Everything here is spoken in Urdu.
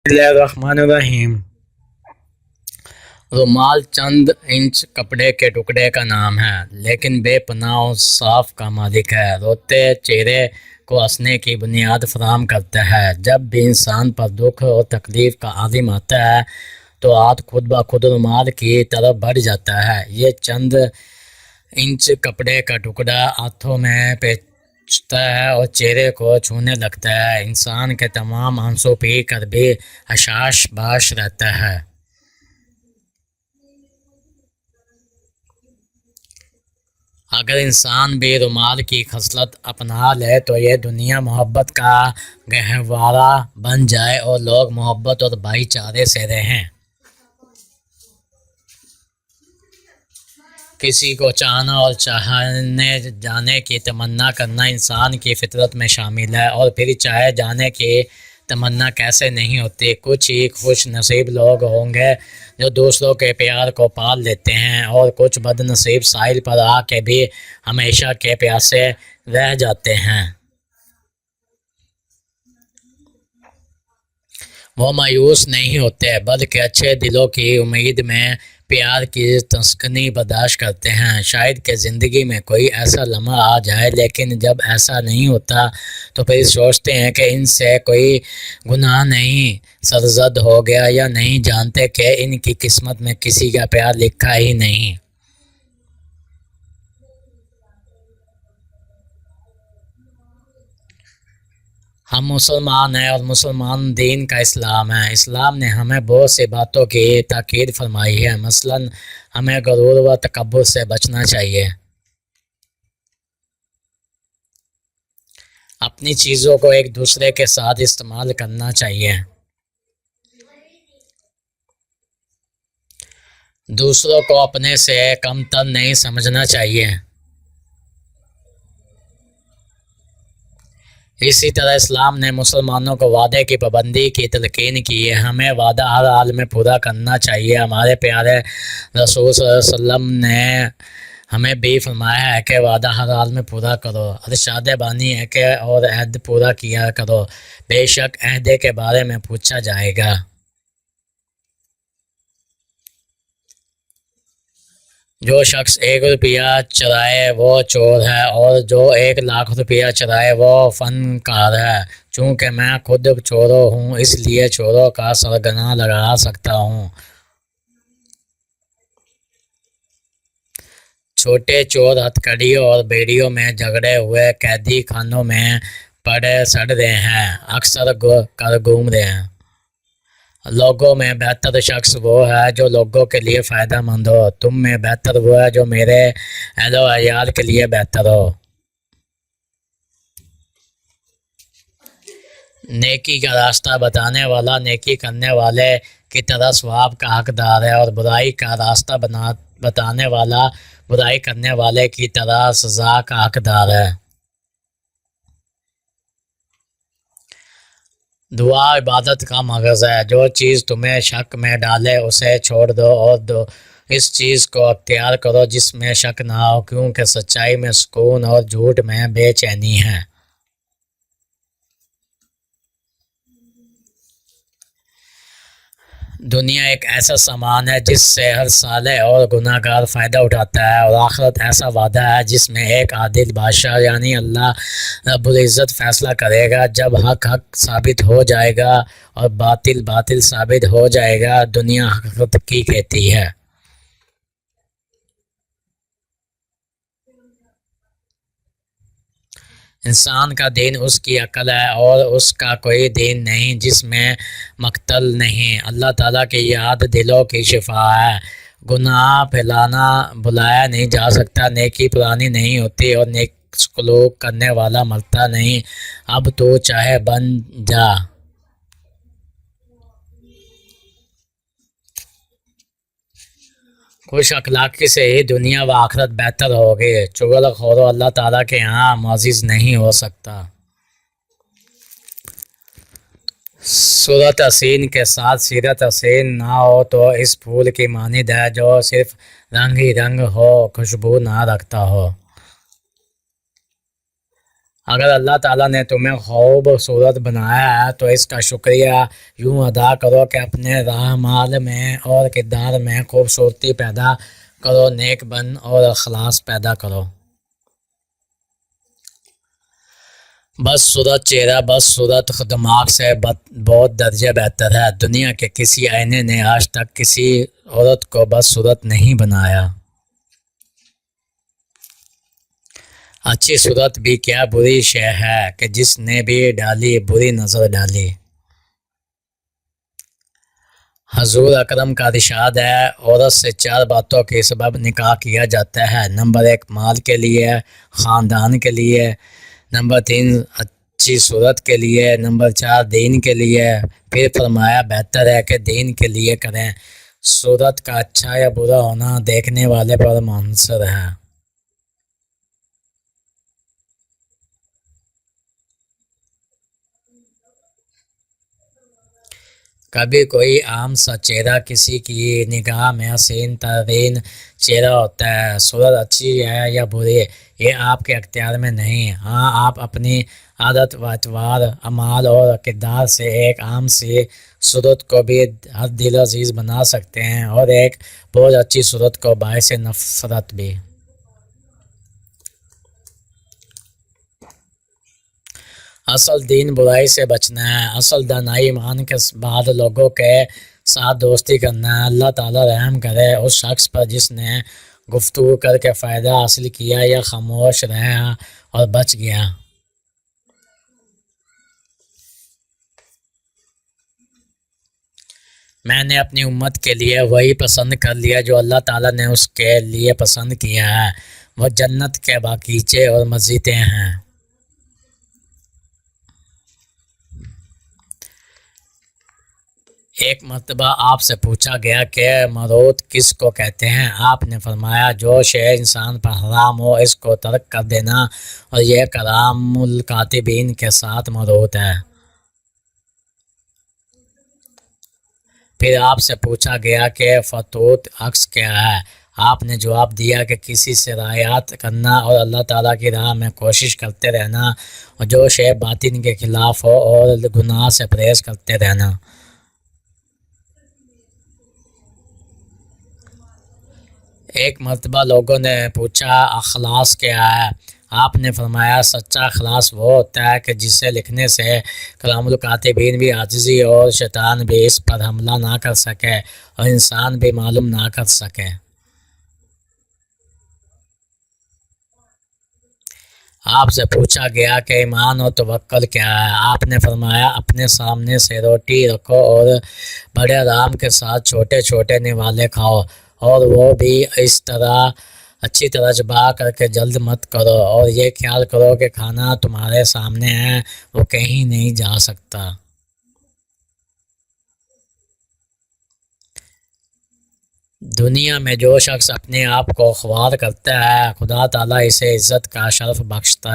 بسم اللہ الرحمن الرحیم۔ رومال چند انچ کپڑے کے ٹکڑے کا نام ہے، لیکن بے پناہ و صاف کا مالک ہے۔ روتے چہرے کو ہنسنے کی بنیاد فراہم کرتا ہے۔ جب بھی انسان پر دکھ اور تکلیف کا عالم آتا ہے تو ہاتھ خود بخود رومال کی طرف بڑھ جاتا ہے۔ یہ چند انچ کپڑے کا ٹکڑا ہاتھوں میں پیچتا ہے اور چہرے کو چھونے لگتا ہے۔ انسان کے تمام آنسو پی کر بھی حشاش باش رہتا ہے۔ اگر انسان بھی رومال کی خصلت اپنا لے تو یہ دنیا محبت کا گہوارہ بن جائے اور لوگ محبت اور بھائی چارے سے رہیں۔ کسی کو چاہنا اور چاہنے جانے کی تمنا کرنا انسان کی فطرت میں شامل ہے، اور پھر چاہے جانے کی تمنا کیسے نہیں ہوتی۔ کچھ ہی خوش نصیب لوگ ہوں گے جو دوسروں کے پیار کو پال لیتے ہیں، اور کچھ بد نصیب ساحل پر آ کے بھی ہمیشہ کے پیاسے رہ جاتے ہیں۔ وہ مایوس نہیں ہوتے بلکہ اچھے دلوں کی امید میں پیار کی تسکنی برداشت کرتے ہیں۔ شاید کہ زندگی میں کوئی ایسا لمحہ آ جائے، لیکن جب ایسا نہیں ہوتا تو پھر سوچتے ہیں کہ ان سے کوئی گناہ نہیں سرزد ہو گیا، یا نہیں جانتے کہ ان کی قسمت میں کسی کا پیار لکھا ہی نہیں۔ ہم مسلمان ہیں اور مسلمان دین کا اسلام ہے۔ اسلام نے ہمیں بہت سی باتوں کی تاکید فرمائی ہے، مثلاً ہمیں غرور و تکبر سے بچنا چاہیے، اپنی چیزوں کو ایک دوسرے کے ساتھ استعمال کرنا چاہیے، دوسروں کو اپنے سے کم تر نہیں سمجھنا چاہیے۔ اسی طرح اسلام نے مسلمانوں کو وعدے کی پابندی کی تلقین کی ہے، ہمیں وعدہ ہر حال میں پورا کرنا چاہیے۔ ہمارے پیارے رسول صلی اللہ علیہ وسلم نے ہمیں بھی فرمایا ہے کہ وعدہ ہر حال میں پورا کرو، ارشاد بانی ہے کہ اور عہد پورا کیا کرو، بے شک عہد کے بارے میں پوچھا جائے گا۔ جو شخص 1 روپیہ چرائے وہ چور ہے، اور جو 1,00,000 روپیہ چرائے وہ فنکار ہے۔ چونکہ میں خود چوروں ہوں، اس لیے چوروں کا سرغنہ لگا سکتا ہوں۔ چھوٹے چور ہتھ کڑیوں اور بیڑیوں میں جھگڑے ہوئے قیدی خانوں میں پڑے سڑ رہے ہیں، اکثر کر گھوم رہے ہیں۔ لوگوں میں بہتر شخص وہ ہے جو لوگوں کے لیے فائدہ مند ہو۔ تم میں بہتر وہ ہے جو میرے اہل و عیال کے لیے بہتر ہو۔ نیکی کا راستہ بتانے والا نیکی کرنے والے کی طرح ثواب کا حقدار ہے، اور برائی کا راستہ بتانے والا برائی کرنے والے کی طرح سزا کا حقدار ہے۔ دعا عبادت کا مغز ہے۔ جو چیز تمہیں شک میں ڈالے اسے چھوڑ دو، اور اس چیز کو اختیار کرو جس میں شک نہ ہو، کیونکہ سچائی میں سکون اور جھوٹ میں بے چینی ہے۔ دنیا ایک ایسا سامان ہے جس سے ہر صالح اور گناہ گار فائدہ اٹھاتا ہے، اور آخرت ایسا وعدہ ہے جس میں ایک عادل بادشاہ یعنی اللہ رب العزت فیصلہ کرے گا۔ جب حق حق ثابت ہو جائے گا اور باطل باطل ثابت ہو جائے گا، دنیا حقیقت کی کہتی ہے۔ انسان کا دین اس کی عقل ہے، اور اس کا کوئی دین نہیں جس میں مقتل نہیں۔ اللہ تعالیٰ کی یاد دلوں کی شفا ہے۔ گناہ پھیلانا بھلایا نہیں جا سکتا، نیکی پرانی نہیں ہوتی، اور نیک سلوک کرنے والا مرتا نہیں۔ اب تو چاہے بن جا۔ خوش اخلاقی سے ہی دنیا و آخرت بہتر ہوگی۔ چغل خورو اللہ تعالیٰ کے ہاں معزز نہیں ہو سکتا۔ صورت حسین کے ساتھ سیرت حسین نہ ہو تو اس پھول کی مانند ہے جو صرف رنگ ہی رنگ ہو، خوشبو نہ رکھتا ہو۔ اگر اللہ تعالیٰ نے تمہیں خوبصورت بنایا ہے تو اس کا شکریہ یوں ادا کرو کہ اپنے اعمال میں اور کردار میں خوبصورتی پیدا کرو، نیک بن اور اخلاص پیدا کرو۔ بس صورت چہرہ بس صورت دماغ سے بہت درجے بہتر ہے۔ دنیا کے کسی آئینے نے آج تک کسی عورت کو بس صورت نہیں بنایا۔ اچھی صورت بھی کیا بری شے ہے کہ جس نے بھی ڈالی بری نظر ڈالی۔ حضور اکرم کا ارشاد ہے، عورت سے 4 باتوں کے سبب نکاح کیا جاتا ہے۔ نمبر 1 مال کے لیے، خاندان کے لیے، نمبر 3 اچھی صورت کے لیے، نمبر 4 دین کے لیے۔ پھر فرمایا بہتر ہے کہ دین کے لیے کریں۔ صورت کا اچھا یا برا ہونا دیکھنے والے پر منحصر ہے۔ کبھی کوئی عام سا چہرہ کسی کی نگاہ میں حسین ترین چہرہ ہوتا ہے۔ صورت اچھی ہے یا بری یہ آپ کے اختیار میں نہیں۔ ہاں، آپ اپنی عادت و اطوار، اعمال اور کردار سے ایک عام سی صورت کو بھی ہر دل عزیز بنا سکتے ہیں اور ایک بہت اچھی صورت کو باعث نفرت بھی۔ اصل دین برائی سے بچنا ہے۔ اصل دانائی ایمان کے بعد لوگوں کے ساتھ دوستی کرنا ہے۔ اللہ تعالیٰ رحم کرے اس شخص پر جس نے گفتگو کر کے فائدہ حاصل کیا یا خاموش رہا اور بچ گیا۔ میں نے اپنی امت کے لیے وہی پسند کر لیا جو اللہ تعالیٰ نے اس کے لیے پسند کیا ہے۔ وہ جنت کے باغیچے اور مسجدیں ہیں۔ ایک مرتبہ آپ سے پوچھا گیا کہ موت کس کو کہتے ہیں؟ آپ نے فرمایا جو شے انسان پر حرام ہو اس کو ترک کر دینا، اور یہ کرام الکاتبین کے ساتھ موت ہے۔ پھر آپ سے پوچھا گیا کہ فتوت عکس کیا ہے؟ آپ نے جواب دیا کہ کسی سے رعایت کرنا اور اللہ تعالیٰ کی راہ میں کوشش کرتے رہنا، اور جو شے باطن کے خلاف ہو اور گناہ سے پرہیز کرتے رہنا۔ ایک مرتبہ لوگوں نے پوچھا اخلاص کیا ہے؟ آپ نے فرمایا سچا اخلاص وہ ہوتا ہے کہ جسے لکھنے سے کلام الکاتبین بھی عاجزی اور شیطان بھی اس پر حملہ نہ کر سکے اور انسان بھی معلوم نہ کر سکے۔ آپ سے پوچھا گیا کہ ایمان و توکل کیا ہے؟ آپ نے فرمایا اپنے سامنے سے روٹی رکھو اور بڑے آرام کے ساتھ چھوٹے چھوٹے نوالے کھاؤ، اور وہ بھی اس طرح اچھی طرح چبا کر کے جلد مت کرو، اور یہ خیال کرو کہ کھانا تمہارے سامنے ہے، وہ کہیں نہیں جا سکتا۔ دنیا میں جو شخص اپنے آپ کو خوار کرتا ہے خدا تعالیٰ اسے عزت کا شرف بخشتا ہے۔